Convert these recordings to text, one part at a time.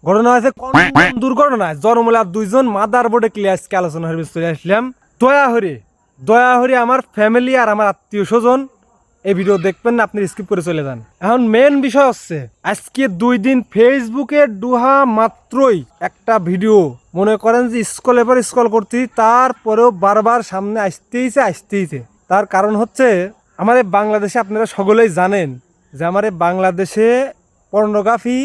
ঘটনা হয়েছে দুর্ঘটনায় জনমূলার দুইজন মাদার বোর্ডে ক্লিয়ার আলোচনা চলে আসলাম। দয়া হরি আমার ফ্যামিলি আর আমার আত্মীয় স্বজন এই ভিডিও দেখবেন না, আপনি স্কিপ করে চলে যান। এখন মেন বিষয় হচ্ছে আজকে 2 দিন ফেসবুকে ডুহা মাত্রই একটা ভিডিও মনে করেন যে স্ক্রল করতে, তারপরেও বারবার সামনে আসতেইছে। তার কারণ হচ্ছে আমার এই বাংলাদেশে আপনারা সকলেই জানেন যে আমার এই বাংলাদেশে পর্নোগ্রাফি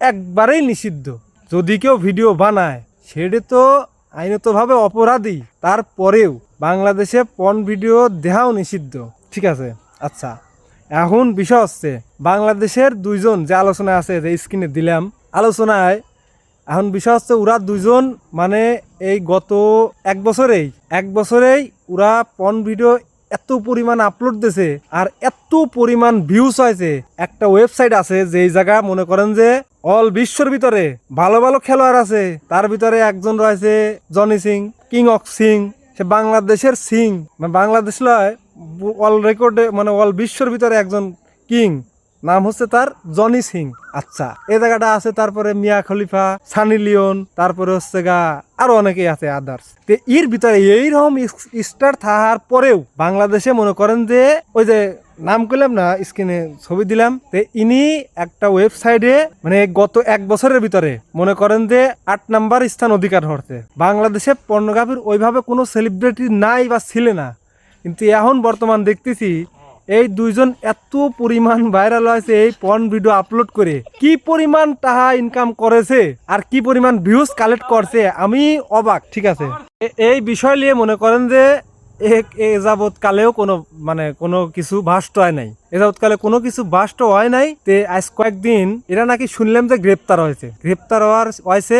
একবারেই নিষিদ্ধ। যদি কেউ ভিডিও বানায় সেটা তো আইনতভাবে অপরাধী, তারপরেও বাংলাদেশে পর্ন ভিডিও দেখাও নিষিদ্ধ। ঠিক আছে, আচ্ছা এখন বিষয় হচ্ছে বাংলাদেশের দুইজন যে আলোচনায় আছে, যে স্ক্রিনে দিলাম আলোচনায়, এখন বিষয় হচ্ছে ওরা দুইজন মানে এই গত এক বছরেই ওরা পর্ন ভিডিও এত পরিমাণ আপলোড দিয়েছে আর এত পরিমাণ ভিউজ হয়েছে। একটা ওয়েবসাইট আছে যেই জায়গা মনে করেন যে অল বিশ্বর ভিতরে ভালো ভালো খেলোয়াড় আছে, তার ভিতরে একজন রয়েছে Johnny Singh, king of Singh. সে বাংলাদেশের সিং, মানে বাংলাদেশ লয়, অল রেকর্ডে মানে অল বিশ্বর ভিতরে একজন কিং, নাম হচ্ছে তার জনি সিং। আচ্ছা, এই জায়গাটা আছে। তারপরে মিয়া খলিফা, সানি লিওন, তারপরে হচ্ছে গা আরো অনেকেই আছে আদার্স। তো এর ভিতরে এইরকম স্টার থাকার পরেও বাংলাদেশে মনে করেন যে ওই যে নাম করলাম না, স্ক্রিনে ছবি দিলাম, তো ইনি একটা ওয়েবসাইটে মানে গত এক বছরের ভিতরে মনে করেন যে 8 নাম্বার স্থান অধিকার করছে। বাংলাদেশে পর্নোগ্রাফির ওইভাবে কোনো সেলিব্রিটি নাই বা ছিল না, কিন্তু এখন বর্তমান দেখতেছি এই দুইজন এত পরিমাণ ভাইরাল হয়েছে এই পর্ন ভিডিও আপলোড করে, কি পরিমাণ টাকা ইনকাম করেছে আর কি পরিমাণ ভিউজ কালেক্ট করছে, আমি অবাক। ঠিক আছে, এই বিষয় নিয়ে মনে করেন যে এ যাবৎকালেও কোনো কিছু ভাষ্ট হয় নাই, কোনো কিছু ভাষ্ট হয় নাই। তে আজ কয়েকদিন এরা নাকি শুনলাম যে গ্রেপ্তার হয়েছে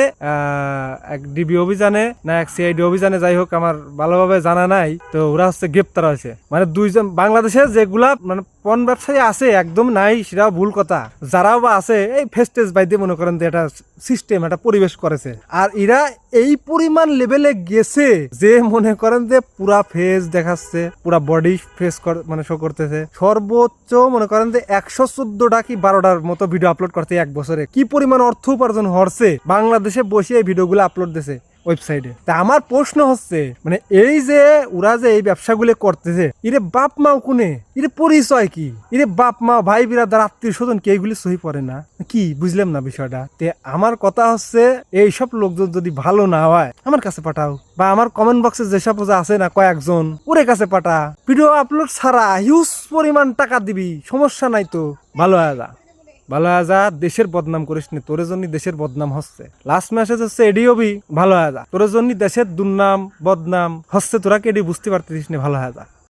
এক ডিবি অভিযানে না এক সিআইডি অভিযানে, যাই হোক আমার ভালোভাবে জানা নাই। তো ওরা হচ্ছে গ্রেপ্তার হয়েছে, মানে দুইজন বাংলাদেশে যেগুলা মানে পর্ন ব্যবসায়ী আছে একদম নাই সেটা ভুল কথা, যারাও বা আছে এই ফেস্টেজ বাইদে মনে করেন যে এটা সিস্টেম, একটা পরিবেশ করেছে। আর এরা এই পরিমাণ লেভেলে গেছে যে মনে করেন যে পুরা ফেস দেখাচ্ছে, পুরা বডি ফেস মানে শো করতেছে। সর্বোচ্চ মনে করেন যে 114টা কি 12টার মতো ভিডিও আপলোড করতে এক বছরে। কি পরিমাণ অর্থ উপার্জন হচ্ছে বাংলাদেশে বসে এই ভিডিওগুলো আপলোড দিছে ওয়েবসাইটে। তা আমার প্রশ্ন হচ্ছে মানে এই যে ওরা যে এই ব্যবসাগুলো করতেছে, ইরে বাপ মাও কোনে, ইরে পরিচয় কি, ইরে বাপ মা ভাই বিরাদার আত্মীয় স্বজন কে এইগুলি সহি পড়ে না কি? বুঝলাম না বিষয়টা। তে আমার কথা হচ্ছে এইসব লোকজন যদি ভালো না হয় আমার কাছে পাঠাও, বা আমার কমেন্ট বক্সে যেসব আছে না কয়েকজন ওরে কাছে পাঠা। ভিডিও আপলোড ছাড়া হিউজ পরিমাণ টাকা দিবি, সমস্যা নাই তো। ভালো হয়ে যা, দেশের বদনাম করিস নি, তোর জন্য দেশের বদনাম হচ্ছে। লাস্ট মেসেজ হচ্ছে এডি হবি, ভালো হয়ে যা, তোর জন্য দেশের দুর্নাম বদনাম হচ্ছে, তোরা কি এডি বুঝতে পারতিস না? ভালো হয়ে যা।